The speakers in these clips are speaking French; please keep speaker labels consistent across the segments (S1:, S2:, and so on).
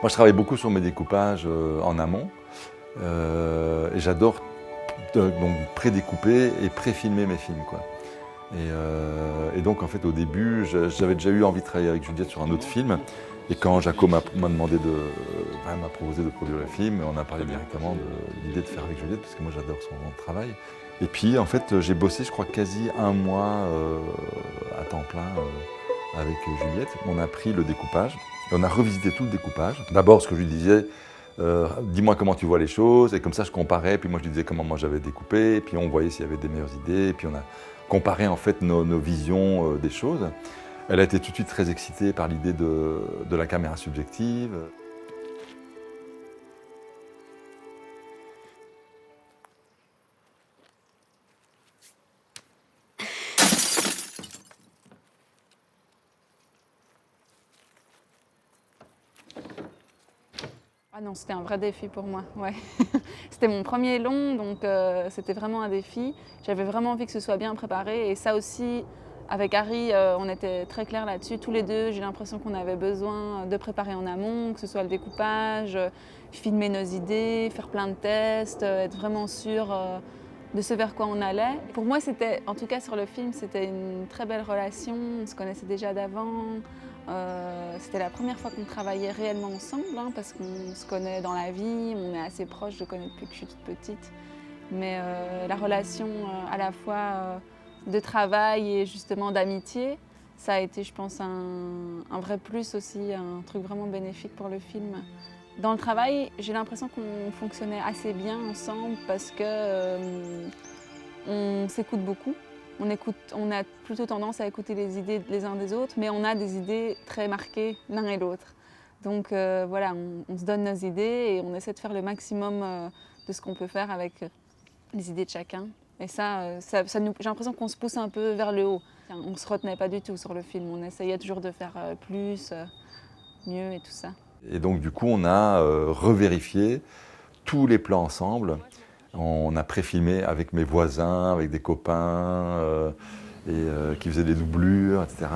S1: Moi, je travaille beaucoup sur mes découpages en amont et j'adore donc pré-découper et pré-filmer mes films, quoi. Et donc, en fait, au début, j'avais déjà eu envie de travailler avec Juliette sur un autre film. Et quand Jaco m'a demandé m'a proposé de produire le film, on a parlé directement de l'idée de faire avec Juliette, parce que moi, j'adore son travail. Et puis, en fait, j'ai bossé, je crois, quasi un mois à temps plein avec Juliette. On a pris le découpage et on a revisité tout le découpage. D'abord, ce que je lui disais, dis-moi comment tu vois les choses, et comme ça je comparais, puis moi je lui disais comment moi j'avais découpé, et puis on voyait s'il y avait des meilleures idées, et puis on a comparé en fait nos visions des choses. Elle a été tout de suite très excitée par l'idée de la caméra subjective.
S2: Ah non, c'était un vrai défi pour moi, ouais. C'était mon premier long, donc c'était vraiment un défi. J'avais vraiment envie que ce soit bien préparé et ça aussi, avec Harry, on était très clairs là-dessus. Tous les deux, j'ai l'impression qu'on avait besoin de préparer en amont, que ce soit le découpage, filmer nos idées, faire plein de tests, être vraiment sûr de ce vers quoi on allait. Pour moi, c'était, en tout cas sur le film, c'était une très belle relation. On se connaissait déjà d'avant. C'était la première fois qu'on travaillait réellement ensemble, hein, parce qu'on se connaît dans la vie, on est assez proches, je connais depuis que je suis toute petite. Mais la relation à la fois de travail et justement d'amitié, ça a été, je pense, un vrai plus aussi, un truc vraiment bénéfique pour le film. Dans le travail, j'ai l'impression qu'on fonctionnait assez bien ensemble parce que on s'écoute beaucoup. On a plutôt tendance à écouter les idées les uns des autres, mais on a des idées très marquées l'un et l'autre. Donc voilà, on se donne nos idées et on essaie de faire le maximum de ce qu'on peut faire avec les idées de chacun. Et j'ai l'impression qu'on se pousse un peu vers le haut. On ne se retenait pas du tout sur le film, on essayait toujours de faire plus, mieux et tout ça.
S1: Et donc du coup, on a revérifié tous les plans ensemble. On a pré-filmé avec mes voisins, avec des copains, qui faisaient des doublures, etc.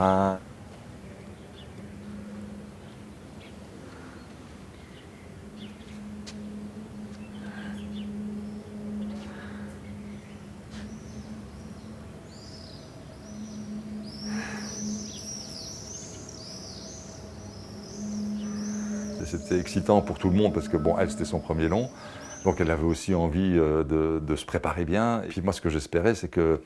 S1: C'était excitant pour tout le monde parce que bon, elle, c'était son premier long. Donc elle avait aussi envie de se préparer bien. Et puis moi, ce que j'espérais, c'est que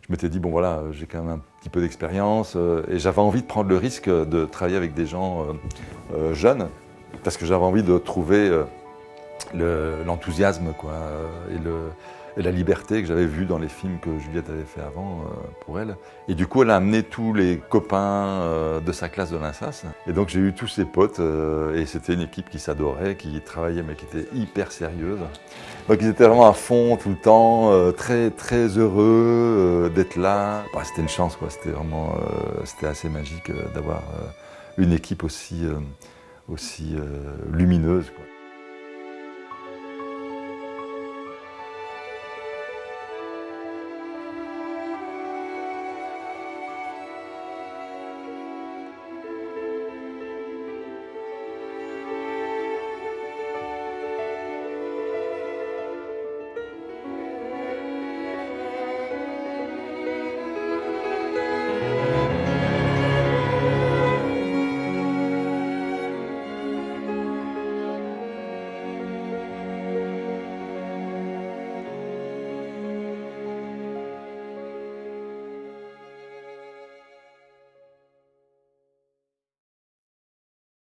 S1: je m'étais dit, bon voilà, j'ai quand même un petit peu d'expérience et j'avais envie de prendre le risque de travailler avec des gens jeunes parce que j'avais envie de trouver l'enthousiasme quoi, et la liberté que j'avais vue dans les films que Juliette avait fait avant pour elle. Et du coup, elle a amené tous les copains de sa classe de l'INSAS. Et donc j'ai eu tous ses potes et c'était une équipe qui s'adorait, qui travaillait mais qui était hyper sérieuse. Donc ils étaient vraiment à fond tout le temps, très très heureux d'être là. Bah, c'était une chance quoi, c'était vraiment c'était assez magique d'avoir une équipe aussi lumineuse quoi.